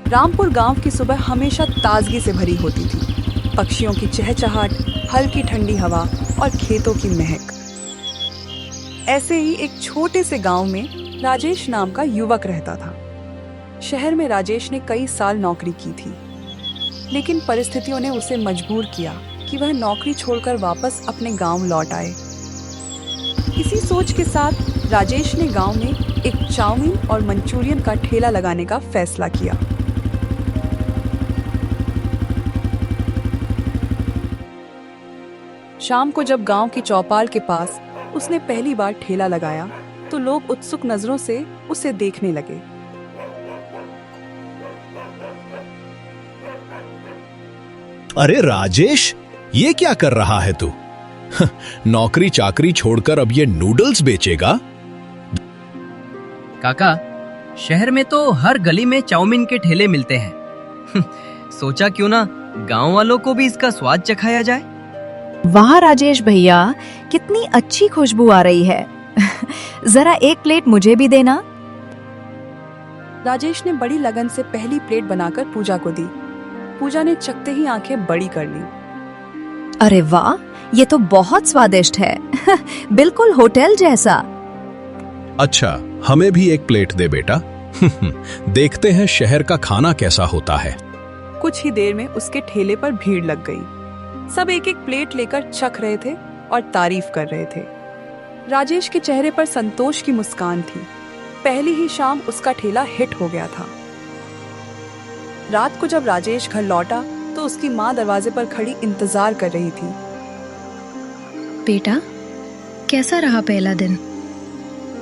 रामपुर गांव की सुबह हमेशा ताजगी से भरी होती थी। पक्षियों की चहचहाट, हल्की ठंडी हवा और खेतों की महक। ऐसे ही एक छोटे से गांव में राजेश नाम का युवक रहता था। शहर में राजेश ने कई साल नौकरी की थी, लेकिन परिस्थितियों ने उसे मजबूर किया कि वह नौकरी छोड़कर वापस अपने गांव लौट आए। इसी सोच के साथ राजेश ने गांव में एक चाउमीन और मंचूरियन का ठेला लगाने का फैसला किया। शाम को जब गांव की चौपाल के पास उसने पहली बार ठेला लगाया तो लोग उत्सुक नजरों से उसे देखने लगे। अरे राजेश, ये क्या कर रहा है तू? नौकरी चाकरी छोड़कर अब ये नूडल्स बेचेगा? काका, शहर में तो हर गली में चाउमीन के ठेले मिलते हैं। सोचा क्यों ना गांव वालों को भी इसका स्वाद चखाया जाए। वाह राजेश भैया, कितनी अच्छी खुशबू आ रही है। जरा एक प्लेट मुझे भी देना। राजेश ने बड़ी लगन से पहली प्लेट बनाकर पूजा को दी। पूजा ने चखते ही आंखें बड़ी कर ली। अरे वाह, ये तो बहुत स्वादिष्ट है। बिल्कुल होटल जैसा। अच्छा, हमें भी एक प्लेट दे बेटा। देखते हैं शहर का खाना कैसा होता है। कुछ ही देर में उसके ठेले पर भीड़ लग गई। सब एक एक प्लेट लेकर चख रहे थे और तारीफ कर रहे थे। राजेश के चेहरे पर संतोष की मुस्कान थी। पहली ही शाम उसका ठेला हिट हो गया था। रात को जब राजेश घर लौटा तो उसकी माँ दरवाजे पर खड़ी इंतजार कर रही थी। बेटा, कैसा रहा पहला दिन?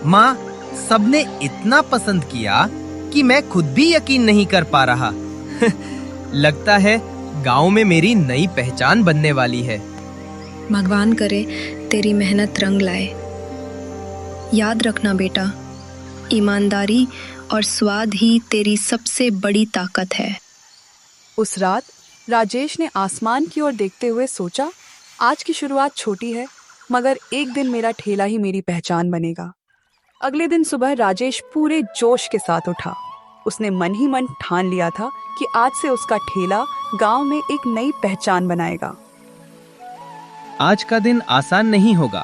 माँ, सबने इतना पसंद किया कि मैं खुद भी यकीन नहीं कर पा रहा। लगता है गांव में मेरी नई पहचान बनने वाली है। भगवान करे तेरी मेहनत रंग लाए। याद रखना बेटा, ईमानदारी और स्वाद ही तेरी सबसे बड़ी ताकत है। उस रात राजेश ने आसमान की ओर देखते हुए सोचा, आज की शुरुआत छोटी है, मगर एक दिन मेरा ठेला ही मेरी पहचान बनेगा। अगले दिन सुबह राजेश पूरे जोश के साथ उठा। उसने मन ही मन ठान लिया था कि आज से उसका ठेला गांव में एक नई पहचान बनाएगा। आज का दिन आसान नहीं होगा,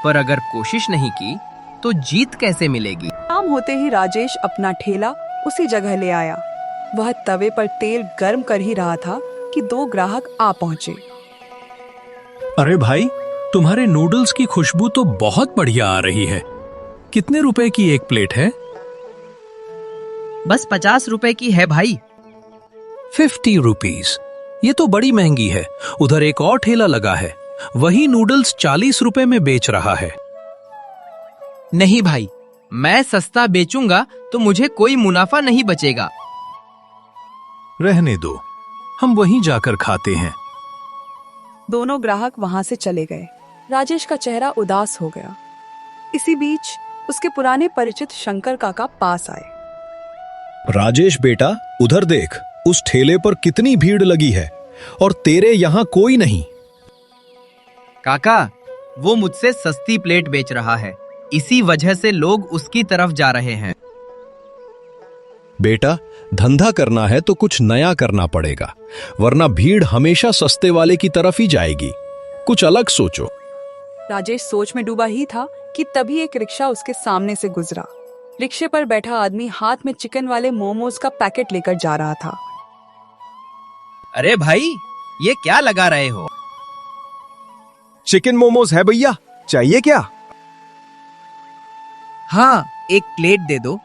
पर अगर कोशिश नहीं की तो जीत कैसे मिलेगी। शाम होते ही राजेश अपना ठेला उसी जगह ले आया। वह तवे पर तेल गर्म कर ही रहा था कि दो ग्राहक आ पहुंचे। अरे भाई, तुम्हारे नूडल्स की खुशबू तो बहुत बढ़िया आ रही है। कितने रुपए की एक प्लेट है? बस 50 रुपए की है भाई। 50 रुपीज? ये तो बड़ी महंगी है। उधर एक और ठेला लगा है, वही नूडल्स 40 रुपए में बेच रहा है। नहीं भाई, मैं सस्ता बेचूंगा तो मुझे कोई मुनाफा नहीं बचेगा। रहने दो, हम वहीं जाकर खाते हैं। दोनों ग्राहक वहां से चले गए। राजेश का चेहरा उदास हो गया। इसी बीच उसके पुराने परिचित शंकर काका पास आए। राजेश बेटा, उधर देख, उस ठेले पर कितनी भीड़ लगी है और तेरे यहाँ कोई नहीं। काका, वो मुझसे सस्ती प्लेट बेच रहा है, इसी वजह से लोग उसकी तरफ जा रहे हैं। बेटा, धंधा करना है तो कुछ नया करना पड़ेगा, वरना भीड़ हमेशा सस्ते वाले की तरफ ही जाएगी। कुछ अलग सोचो। राजेश सोच में डूबा ही था कि तभी एक रिक्शा उसके सामने से गुजरा। रिक्शे पर बैठा आदमी हाथ में चिकन वाले मोमोज का पैकेट लेकर जा रहा था। अरे भाई, ये क्या लगा रहे हो? चिकन मोमोज है भैया, चाहिए क्या? हाँ, एक प्लेट दे दो।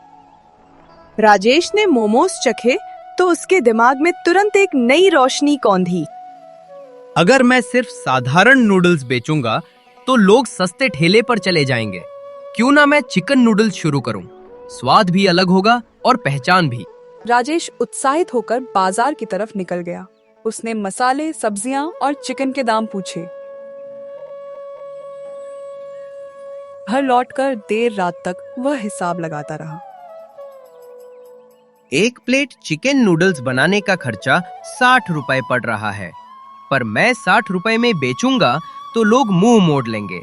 राजेश ने मोमोज चखे तो उसके दिमाग में तुरंत एक नई रोशनी कौंधी। अगर मैं सिर्फ साधारण नूडल्स बेचूंगा तो लोग सस्ते ठेले पर चले जाएंगे। क्यों ना मैं चिकन नूडल्स शुरू करूं? स्वाद भी अलग होगा और पहचान भी। राजेश उत्साहित होकर बाजार की तरफ निकल गया। उसने मसाले, सब्जियां और चिकन के दाम पूछे। घर लौटकर देर रात तक वह हिसाब लगाता रहा। एक प्लेट चिकन नूडल्स बनाने का खर्चा 60 रुपए पड़ रहा है, पर मैं 60 रुपए में बेचूंगा तो लोग मुंह मोड़ लेंगे।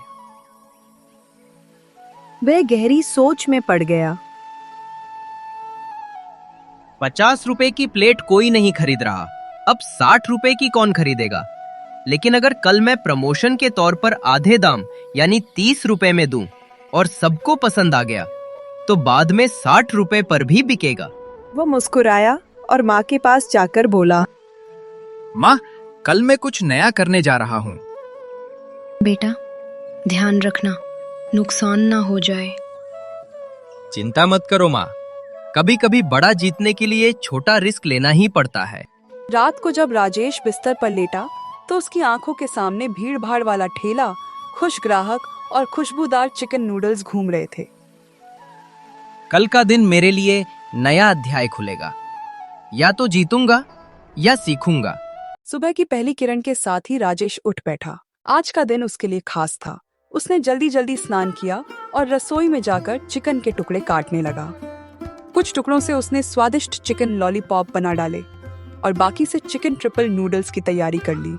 वह गहरी सोच में पड़ गया। ₹50 की प्लेट कोई नहीं खरीद रहा, अब ₹60 की कौन खरीदेगा? लेकिन अगर कल मैं प्रमोशन के तौर पर आधे दाम यानी ₹30 में दूं और सबको पसंद आ गया, तो बाद में ₹60 पर भी बिकेगा। वो मुस्कुराया और माँ के पास जाकर बोला, माँ, कल मैं कुछ नया करने जा रहा हूँ। बेटा, ध्यान रखना, नुकसान ना हो जाए। चिंता मत करो माँ, कभी कभी बड़ा जीतने के लिए छोटा रिस्क लेना ही पड़ता है। रात को जब राजेश बिस्तर पर लेटा तो उसकी आंखों के सामने भीड़ भाड़ वाला ठेला, खुश ग्राहक और खुशबूदार चिकन नूडल्स घूम रहे थे। कल का दिन मेरे लिए नया अध्याय खुलेगा, या तो जीतूंगा या सीखूंगा। सुबह की पहली किरण के साथ ही राजेश उठ बैठा। आज का दिन उसके लिए खास था। उसने जल्दी जल्दी स्नान किया और रसोई में जाकर चिकन के टुकड़े काटने लगा। कुछ टुकड़ों से उसने स्वादिष्ट चिकन लॉलीपॉप बना डाले और बाकी से चिकन ट्रिपल नूडल्स की तैयारी कर ली।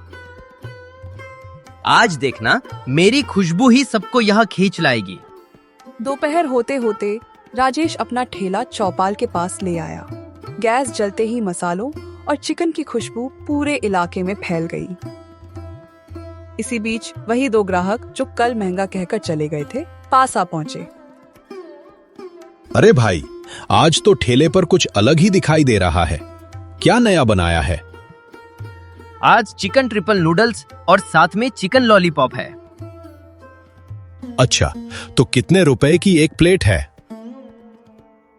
आज देखना, मेरी खुशबू ही सबको यहाँ खींच लाएगी। दोपहर होते होते राजेश अपना ठेला चौपाल के पास ले आया। गैस जलते ही मसालों और चिकन की खुशबू पूरे इलाके में फैल गई। इसी बीच वही दो ग्राहक जो कल महंगा कहकर चले गए थे, पास आ पहुंचे। अरे भाई, आज तो ठेले पर कुछ अलग ही दिखाई दे रहा है। क्या नया बनाया है? आज चिकन ट्रिपल नूडल्स और साथ में चिकन लॉलीपॉप है। अच्छा, तो कितने रुपए की एक प्लेट है?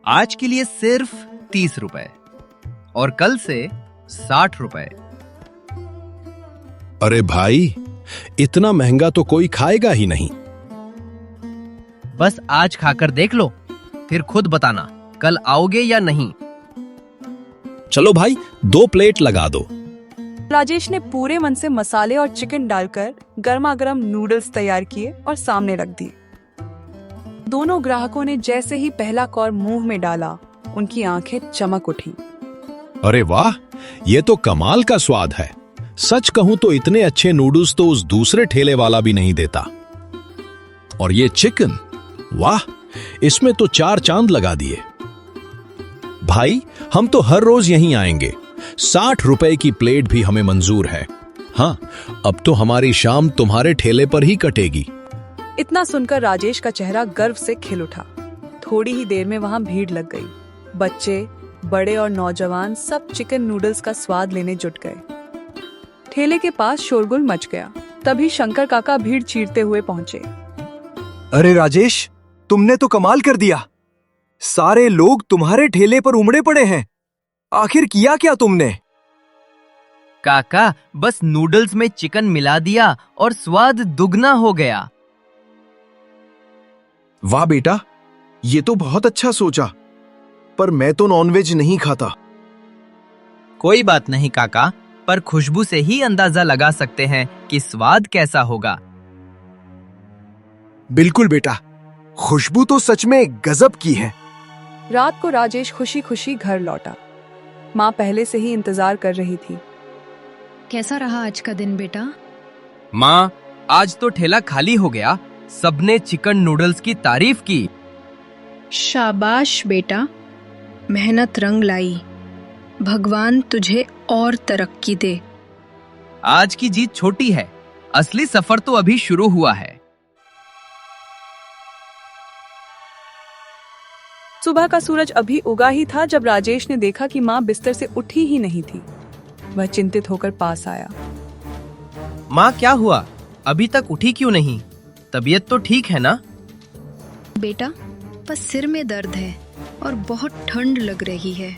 आज के लिए सिर्फ ₹30 और कल से ₹60। अरे भाई, इतना महंगा तो कोई खाएगा ही नहीं। बस आज खाकर देख लो, फिर खुद बताना कल आओगे या नहीं। चलो भाई, 2 प्लेट लगा दो। राजेश ने पूरे मन से मसाले और चिकन डालकर गर्मा गर्म नूडल्स तैयार किए और सामने रख दिए। दोनों ग्राहकों ने जैसे ही पहला कौर मुंह में डाला, उनकी आंखें चमक उठी। अरे वाह, ये तो कमाल का स्वाद है। सच कहूं तो इतने अच्छे नूडल्स तो उस दूसरे ठेले वाला भी नहीं देता। और ये चिकन, वाह, इसमें तो 4 चांद लगा दिए। भाई, हम तो हर रोज यहीं आएंगे। ₹60 की प्लेट भी हमें मंजूर है। हाँ, अब तो हमारी शाम तुम्हारे ठेले पर ही कटेगी। इतना सुनकर राजेश का चेहरा गर्व से खिल उठा। थोड़ी ही देर में वहां भीड़ लग गई। बच्चे, बड़े और नौजवान सब चिकन नूडल्स का स्वाद लेने जुट गए। ठेले के पास शोरगुल मच गया। तभी शंकर काका भीड़ चीरते हुए पहुंचे। अरे राजेश, तुमने तो कमाल कर दिया। सारे लोग तुम्हारे ठेले पर उमड़े पड़े हैं। आखिर किया क्या तुमने? काका, बस नूडल्स में चिकन मिला दिया और स्वाद दुगना हो गया। वाह बेटा, ये तो बहुत अच्छा सोचा, पर मैं तो नॉनवेज नहीं खाता। कोई बात नहीं काका, पर खुशबू से ही अंदाजा लगा सकते हैं कि स्वाद कैसा होगा। बिल्कुल बेटा, खुशबू तो सच में गजब की है। रात को राजेश खुशी खुशी घर लौटा। माँ पहले से ही इंतजार कर रही थी। कैसा रहा आज का दिन बेटा? माँ, आज तो ठेला खाली हो गया। सबने चिकन नूडल्स की तारीफ की। शाबाश बेटा, मेहनत रंग लाई। भगवान तुझे और तरक्की दे। आज की जीत छोटी है, असली सफर तो अभी शुरू हुआ है। सुबह का सूरज अभी उगा ही था जब राजेश ने देखा कि माँ बिस्तर से उठी ही नहीं थी। वह चिंतित होकर पास आया। माँ, क्या हुआ? अभी तक उठी क्यों नहीं? तबीयत तो ठीक है ना? बेटा, बस सिर में दर्द है और बहुत ठंड लग रही है।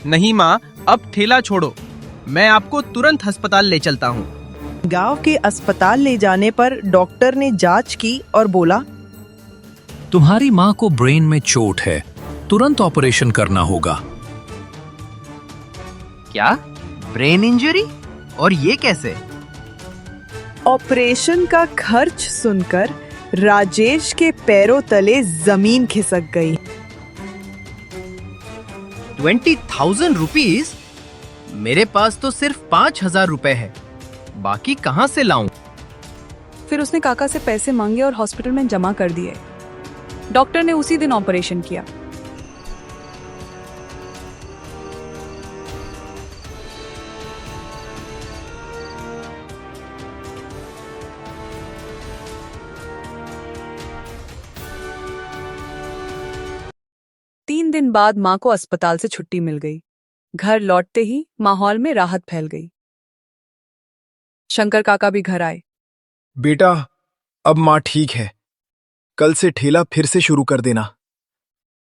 नहीं माँ, अब ठेला छोड़ो, मैं आपको तुरंत अस्पताल ले चलता हूँ। गांव के अस्पताल ले जाने पर डॉक्टर ने जांच की और बोला, तुम्हारी माँ को ब्रेन में चोट है, तुरंत ऑपरेशन करना होगा। क्या? Brain injury? और ये कैसे? ऑपरेशन का खर्च सुनकर राजेश के पैरों तले जमीन खिसक गई। 20,000 रुपीज? मेरे पास तो सिर्फ 5,000 रुपए है, बाकी कहाँ से लाऊं? फिर उसने काका से पैसे मांगे और हॉस्पिटल में जमा कर दिए। डॉक्टर ने उसी दिन ऑपरेशन किया। 3 दिन बाद माँ को अस्पताल से छुट्टी मिल गई। घर लौटते ही माहौल में राहत फैल गई। शंकर काका भी घर आए। बेटा, अब माँ ठीक है। कल से ठेला फिर से शुरू कर देना।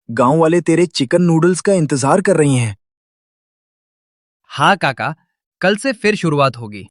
गांव वाले तेरे चिकन नूडल्स का इंतजार कर रही हैं। हाँ काका, कल से फिर शुरुआत होगी।